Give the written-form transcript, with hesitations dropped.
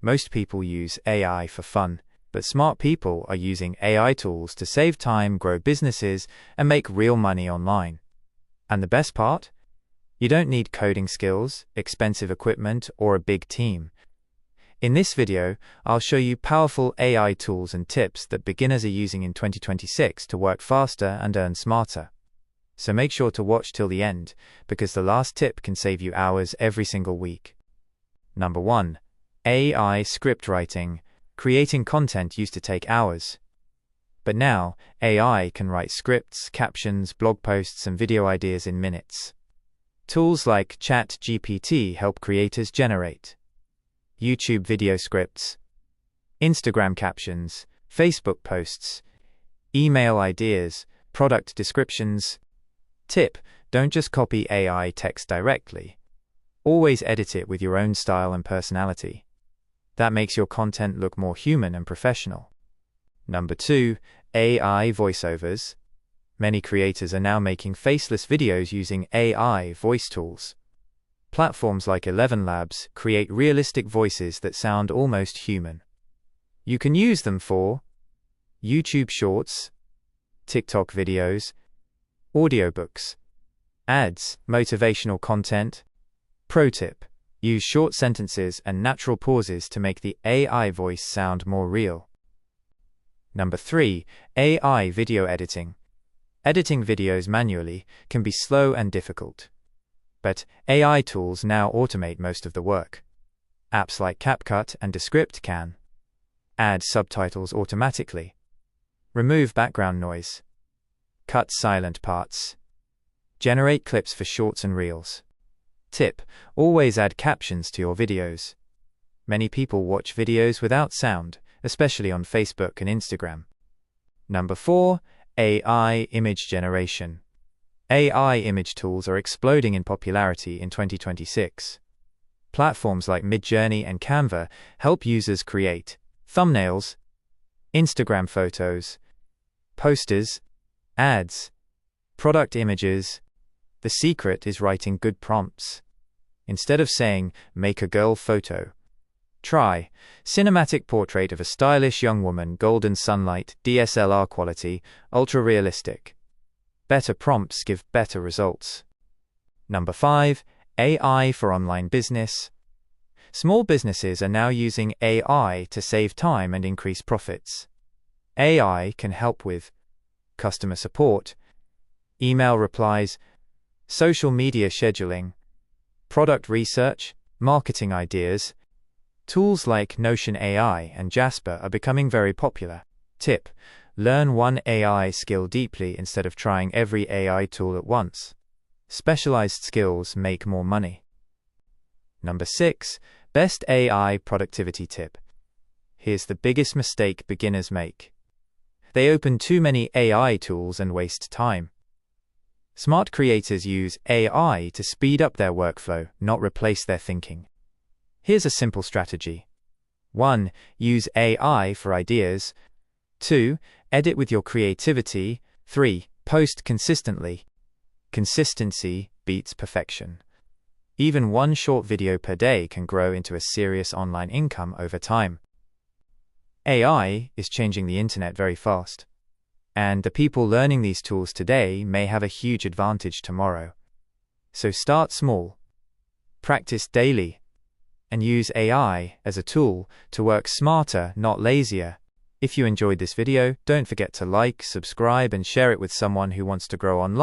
Most people use AI for fun, but smart people are using AI tools to save time, grow businesses, and make real money online. And the best part? You don't need coding skills, expensive equipment, or a big team. In this video, I'll show you powerful AI tools and tips that beginners are using in 2026 to work faster and earn smarter. So make sure to watch till the end, because the last tip can save you hours every single week. Number 1. AI script writing. Creating content used to take hours. But now, AI can write scripts, captions, blog posts, and video ideas in minutes. Tools like ChatGPT help creators generate YouTube video scripts, Instagram captions, Facebook posts, email ideas, product descriptions. Tip: don't just copy AI text directly. Always edit it with your own style and personality. That makes your content look more human and professional. Number 2. AI voiceovers. Many creators are now making faceless videos using AI voice tools. Platforms like ElevenLabs create realistic voices that sound almost human. You can use them for YouTube Shorts, TikTok videos, audiobooks, ads, motivational content. Pro tip: use short sentences and natural pauses to make the AI voice sound more real. Number 3. AI video editing. Editing videos manually can be slow and difficult. But AI tools now automate most of the work. Apps like CapCut and Descript can add subtitles automatically, remove background noise, cut silent parts, generate clips for shorts and reels. Tip: always add captions to your videos. Many people watch videos without sound, especially on Facebook and Instagram. Number 4. AI image generation. AI image tools are exploding in popularity in 2026. Platforms like Midjourney and Canva help users create thumbnails, Instagram photos, posters, ads, product images. The secret is writing good prompts. Instead of saying, "make a girl photo," try cinematic portrait of a stylish young woman, golden sunlight, DSLR quality, ultra-realistic. Better prompts give better results. Number 5. AI for online business. Small businesses are now using AI to save time and increase profits. AI can help with customer support, email replies, social media scheduling, product research, marketing ideas. Tools like Notion AI and Jasper are becoming very popular. Tip: learn one AI skill deeply instead of trying every AI tool at once. Specialized skills make more money. Number 6. Best AI productivity tip. Here's the biggest mistake beginners make. They open too many AI tools and waste time. Smart creators use AI to speed up their workflow, not replace their thinking. Here's a simple strategy. 1. Use AI for ideas. 2. Edit with your creativity. 3. Post consistently. Consistency beats perfection. Even one short video per day can grow into a serious online income over time. AI is changing the internet very fast. And the people learning these tools today may have a huge advantage tomorrow. So start small, practice daily, and use AI as a tool to work smarter, not lazier. If you enjoyed this video, don't forget to like, subscribe, and share it with someone who wants to grow online.